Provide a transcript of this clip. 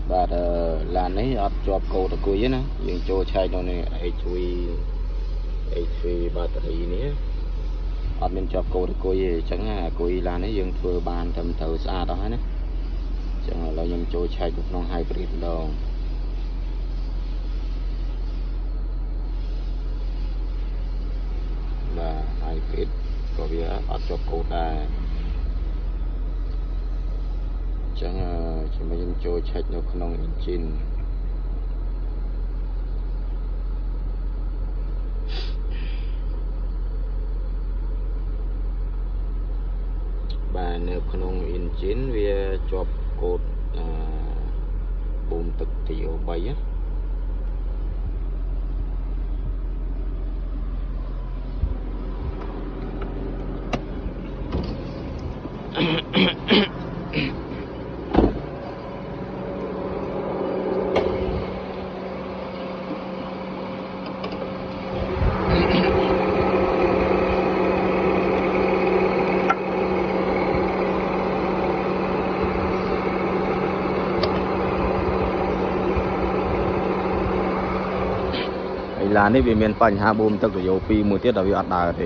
bà là nấy ọt chọp cầu tờ cùi á nè nhưng cho chai cho này HV battery này ọt mình chọp cầu tờ cùi chẳng cùi là nấy nhưng vừa bàn thầm thờ xa đó nè chẳng là nhưng cho chai cũng non hybrid đâu là hybrid có việc ọt chọp cầu ta chẳng chỉ mà dân trôi chạy nó không engine và nếu không engine vì chọp cột bùn thực tiểu bay á là nếu vì miền Bắc hạ bùm tức là dầu pi mùa tiết là vì ăn đà thì